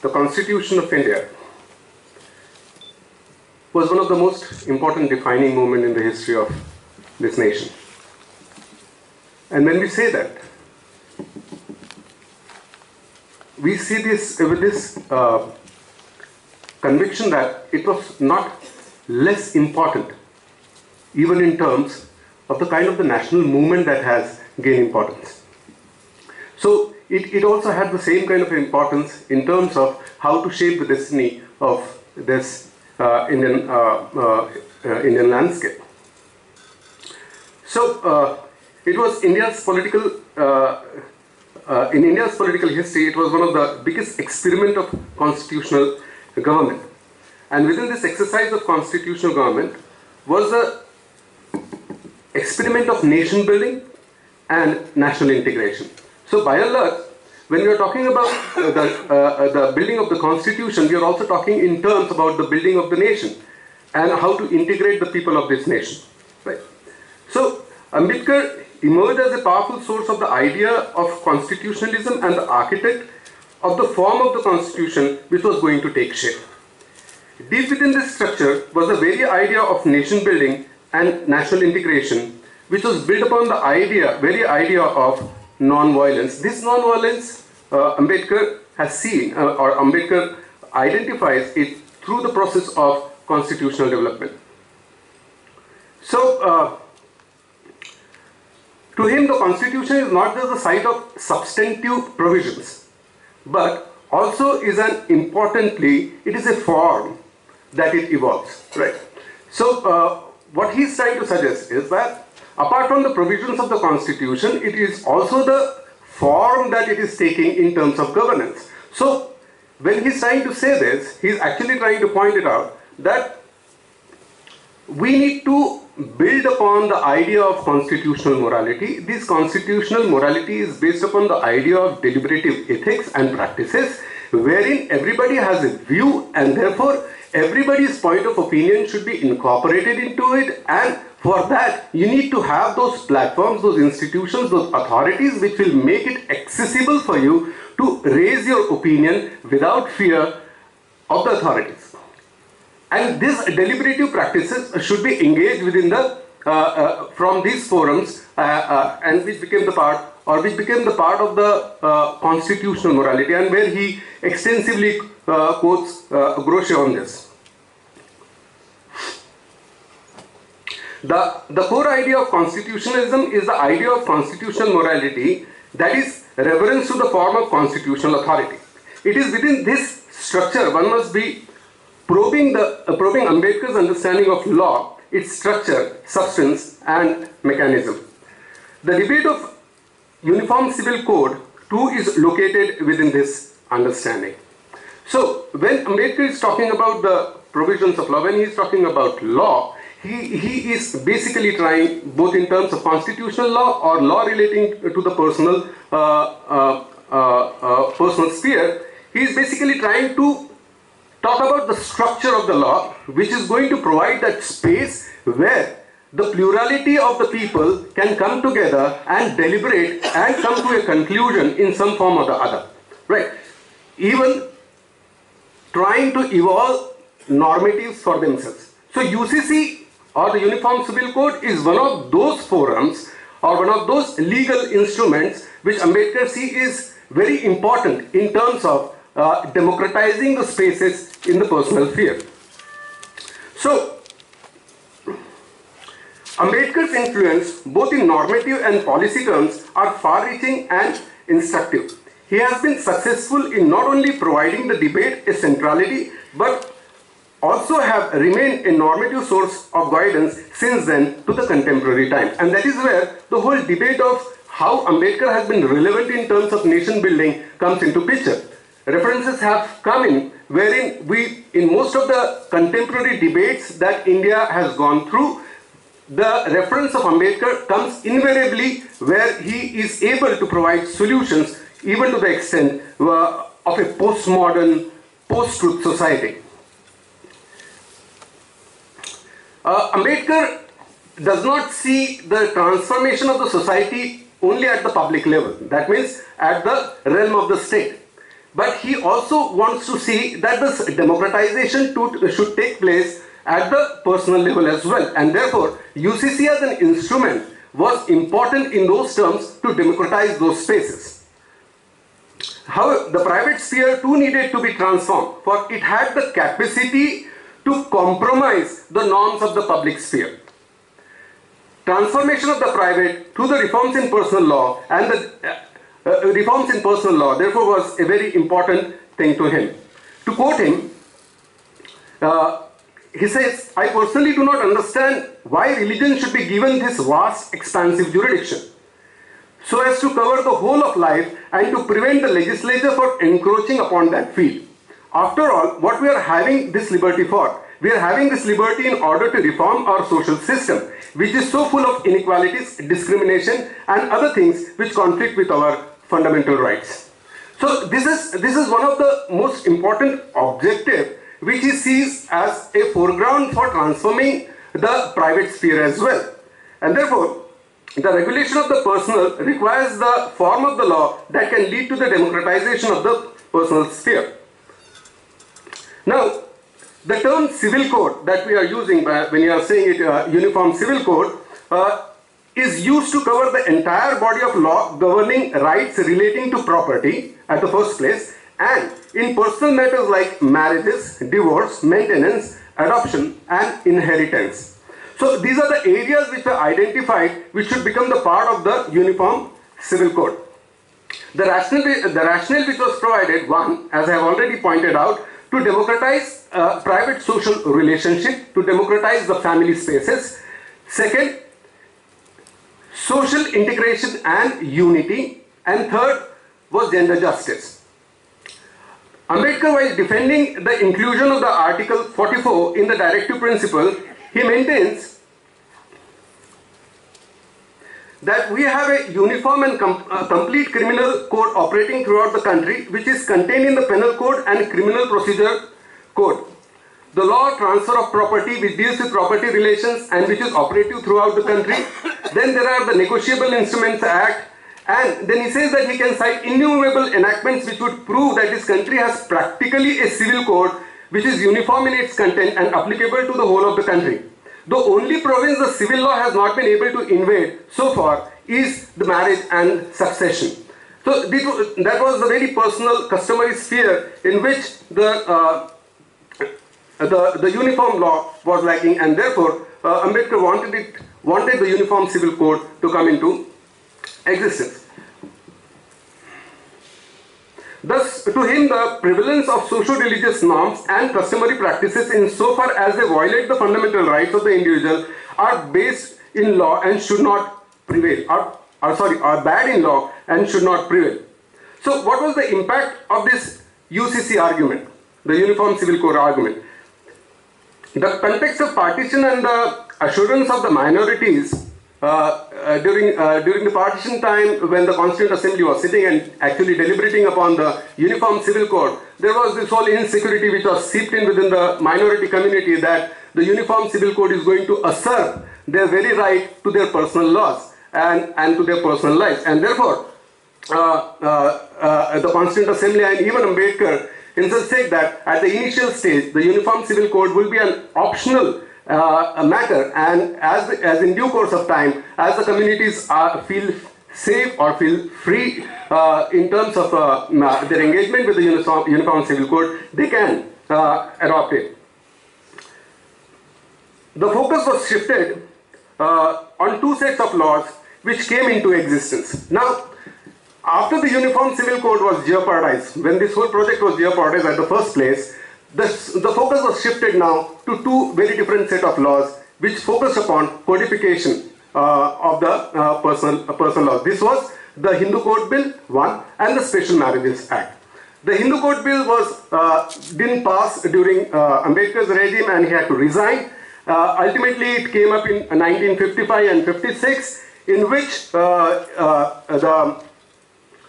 the Constitution of India was one of the most important defining moments in the history of this nation. And when we say that, we see this with this conviction that it was not less important, even in terms of the kind of the national movement that has gained importance. So it also had the same kind of importance in terms of how to shape the destiny of this Indian landscape. So it was India's political, in India's political history, it was one of the biggest experiment of constitutional government. And within this exercise of constitutional government was the experiment of nation building and national integration. So by and large, when we are talking about the building of the constitution, we are also talking in terms about the building of the nation and how to integrate the people of this nation. Right? So Ambedkar emerged as a powerful source of the idea of constitutionalism and the architect of the form of the constitution which was going to take shape. Deep within this structure was the very idea of nation building and national integration, which was built upon the very idea of non-violence. This non-violence Ambedkar has seen, or Ambedkar identifies it through the process of constitutional development. So, to him, the constitution is not just the site of substantive provisions, but also is importantly, it is a form that it evolves, right? So, what he's trying to suggest is that apart from the provisions of the constitution, it is also the form that it is taking in terms of governance. So, when he's trying to say this, he's actually trying to point it out that we need to build upon the idea of constitutional morality. This constitutional morality is based upon the idea of deliberative ethics and practices, wherein everybody has a view and therefore everybody's point of opinion should be incorporated into it, and for that you need to have those platforms, those institutions, those authorities which will make it accessible for you to raise your opinion without fear of the authorities. And these deliberative practices should be engaged within the from these forums and which became the part of the constitutional morality, and where he extensively quotes Rosa on this. The core idea of constitutionalism is the idea of constitutional morality, that is reverence to the form of constitutional authority. It is within this structure one must be probing Ambedkar's understanding of law, its structure, substance and mechanism. The debate of Uniform Civil Code too is located within this understanding. So when Ambedkar is talking about the provisions of law, when he is talking about law, he is basically trying, both in terms of constitutional law or law relating to the personal sphere, he is basically trying to talk about the structure of the law, which is going to provide that space where the plurality of the people can come together and deliberate and come to a conclusion in some form or the other, right? Even trying to evolve normatives for themselves. So UCC or the Uniform Civil Code is one of those forums or one of those legal instruments which Ambedkar sees is very important in terms of democratizing the spaces in the personal sphere. So, Ambedkar's influence, both in normative and policy terms, are far-reaching and instructive. He has been successful in not only providing the debate a centrality, but also have remained a normative source of guidance since then to the contemporary time. And that is where the whole debate of how Ambedkar has been relevant in terms of nation building comes into picture. References have come in wherein in most of the contemporary debates that India has gone through, the reference of Ambedkar comes invariably where he is able to provide solutions even to the extent of a postmodern, post-truth society. Ambedkar does not see the transformation of the society only at the public level. That means at the realm of the state. but he also wants to see that this democratization should take place at the personal level as well, and therefore UCC as an instrument was important in those terms to democratize those spaces. However, the private sphere too needed to be transformed, for it had the capacity to compromise the norms of the public sphere. Transformation of the private through the reforms in personal law and the reforms in personal law therefore was a very important thing to him. To quote him, he says, "I personally do not understand why religion should be given this vast expansive jurisdiction, so as to cover the whole of life and to prevent the legislature from encroaching upon that field. After all, what we are having this liberty for? We are having this liberty in order to reform our social system, which is so full of inequalities, discrimination, and other things which conflict with our fundamental rights." So this is one of the most important objectives which he sees as a foreground for transforming the private sphere as well. And therefore, the regulation of the personal requires the form of the law that can lead to the democratization of the personal sphere. Now, the term civil code that we are using when we are saying it uniform civil code is used to cover the entire body of law governing rights relating to property at the first place, and in personal matters like marriages, divorce, maintenance, adoption, and inheritance. So these are the areas which were identified which should become the part of the uniform civil code. The rationale which was provided, one, as I have already pointed out, to democratize private social relationship, to democratize the family spaces. Second, social integration and unity. And third was gender justice. Ambedkar, while defending the inclusion of the Article 44 in the directive principle, he maintains that we have a uniform and complete criminal code operating throughout the country, which is contained in the penal code and criminal procedure code. The law of transfer of property, which deals with property relations and which is operative throughout the country. Then there are the Negotiable Instruments Act, and then he says that he can cite innumerable enactments which would prove that this country has practically a civil code which is uniform in its content and applicable to the whole of the country. The only province the civil law has not been able to invade so far is the marriage and succession. So that was the very personal, customary sphere in which the uniform law was lacking, and therefore Ambedkar wanted the uniform civil code to come into existence. Thus, to him, the prevalence of social-religious norms and customary practices insofar as they violate the fundamental rights of the individual are based in law and should not prevail, are bad in law and should not prevail. So what was the impact of this UCC argument, the Uniform Civil Code argument? The context of partition and the assurance of the minorities during the partition time, when the Constituent Assembly was sitting and actually deliberating upon the Uniform Civil Code, there was this whole insecurity which was seeped in within the minority community that the Uniform Civil Code is going to assert their very right to their personal laws and to their personal lives. And therefore, the Constituent Assembly and even Ambedkar himself said that at the initial stage, the Uniform Civil Code will be an optional matter, and as in due course of time, as the communities feel safe or feel free in terms of their engagement with the Uniform Civil Code, they can adopt it. The focus was shifted on two sets of laws which came into existence. Now, after the Uniform Civil Code was jeopardized, when this whole project was jeopardized at the first place, the focus was shifted now to two very different set of laws which focused upon codification of the personal laws. This was the Hindu Code Bill 1 and the Special Marriages Act. The Hindu Code Bill didn't pass during Ambedkar's regime, and he had to resign. Ultimately, it came up in 1955 and 56, in which the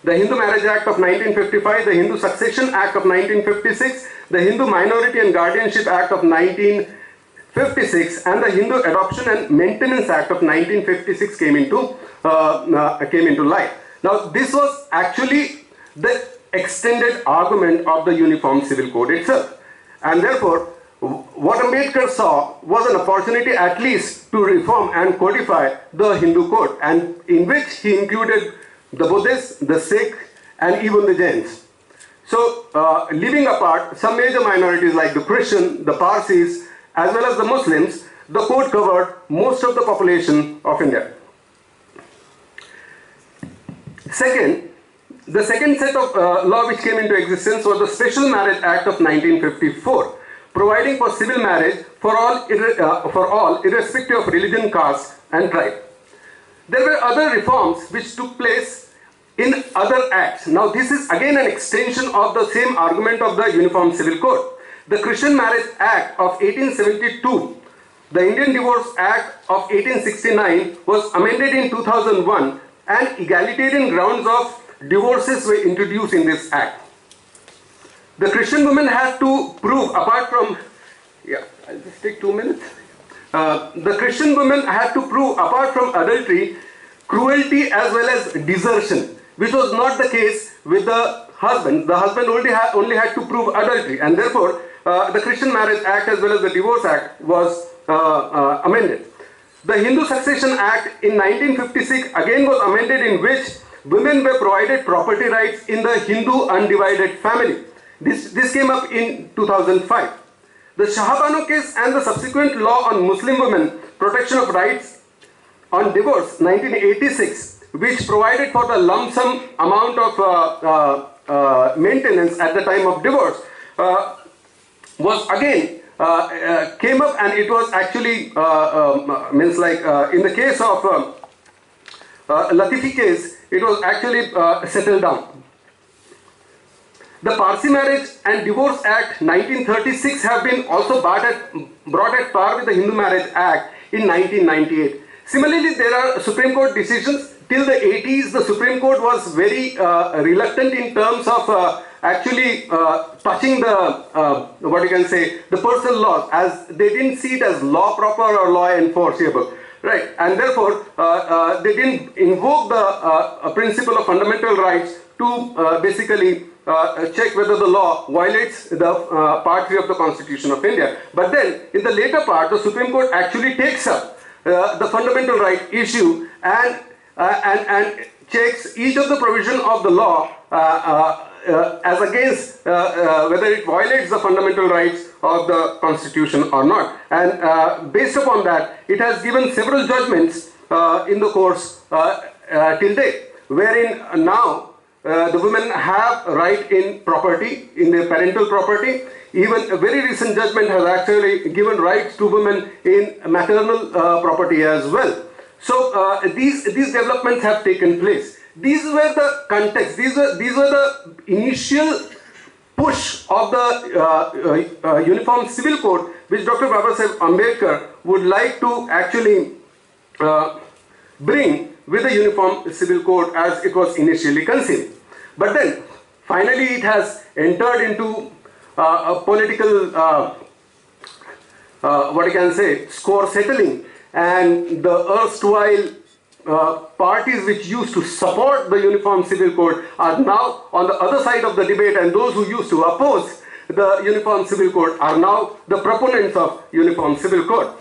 Hindu Marriage Act of 1955, the Hindu Succession Act of 1956, the Hindu Minority and Guardianship Act of 1956, and the Hindu Adoption and Maintenance Act of 1956 came into life. Now, this was actually the extended argument of the Uniform Civil Code itself. And therefore, what Ambedkar saw was an opportunity at least to reform and codify the Hindu code, and in which he included the Buddhists, the Sikh, and even the Jains. So, leaving apart some major minorities like the Christian, the Parsis, as well as the Muslims, the code covered most of the population of India. Second, the second set of law which came into existence was the Special Marriage Act of 1954, providing for civil marriage for all irrespective of religion, caste, and tribe. There were other reforms which took place in other acts. Now, this is again an extension of the same argument of the Uniform Civil Code. The Christian Marriage Act of 1872, the Indian Divorce Act of 1869 was amended in 2001, and egalitarian grounds of divorces were introduced in this act. The Christian women had to prove, apart from, I'll just take 2 minutes. The Christian women had to prove, apart from adultery, cruelty as well as desertion, which was not the case with the husband. The husband only had to prove adultery, and therefore the Christian Marriage Act as well as the Divorce Act was amended. The Hindu Succession Act in 1956 again was amended, in which women were provided property rights in the Hindu undivided family. This came up in 2005. The Shahabano case and the subsequent law on Muslim women protection of rights on divorce 1986, which provided for the lump sum amount of maintenance at the time of divorce, was again came up, and it was actually means like in the case of Latifi case, it was actually settled down. The Parsi Marriage and Divorce Act 1936 have been also brought at par with the Hindu Marriage Act in 1998. Similarly, there are Supreme Court decisions. Till the 80s, the Supreme Court was very reluctant in terms of actually touching the, what you can say, the personal laws, as they didn't see it as law proper or law enforceable. Right, and therefore they didn't invoke the principle of fundamental rights to basically check whether the law violates the Part 3 of the Constitution of India. But then, in the later part, the Supreme Court actually takes up the fundamental right issue and checks each of the provision of the law as against whether it violates the fundamental rights of the Constitution or not. And based upon that, it has given several judgments in the course till date, wherein now the women have right in property, in their parental property. Even a very recent judgment has actually given rights to women in maternal property as well. So these developments have taken place. These were the context. These were the initial push of the Uniform Civil Code, which Dr. Babasaheb Ambedkar would like to actually bring with the Uniform Civil Code as it was initially conceived. But then, finally, it has entered into a political, what I can say, score settling, and the erstwhile parties which used to support the Uniform Civil Code are now on the other side of the debate, and those who used to oppose the Uniform Civil Code are now the proponents of Uniform Civil Code.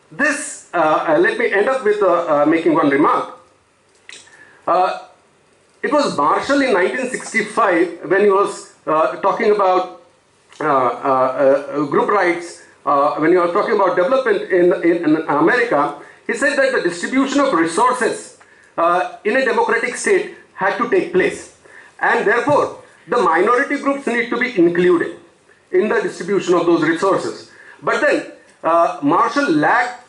Let me end up with making one remark. It was Marshall in 1965 when he was talking about group rights, when he was talking about development in America. He said that the distribution of resources in a democratic state had to take place, and therefore the minority groups need to be included in the distribution of those resources. But then Marshall lacked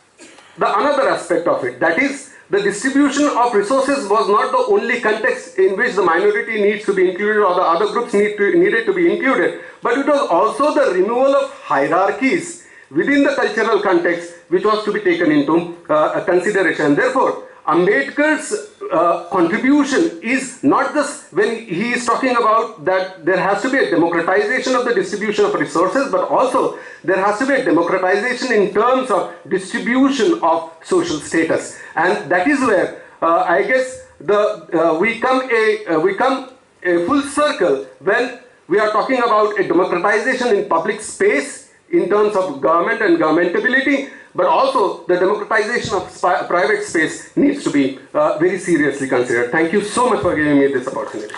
the another aspect of it, that is, the distribution of resources was not the only context in which the minority needs to be included or the other groups needed to be included, but it was also the removal of hierarchies within the cultural context which was to be taken into consideration. Therefore, Ambedkar's contribution is not just when he is talking about that there has to be a democratization of the distribution of resources, but also there has to be a democratization in terms of distribution of social status. And that is where I guess we come a full circle when we are talking about a democratization in public space in terms of government and governmentability, but also the democratization of private space needs to be very seriously considered. Thank you so much for giving me this opportunity.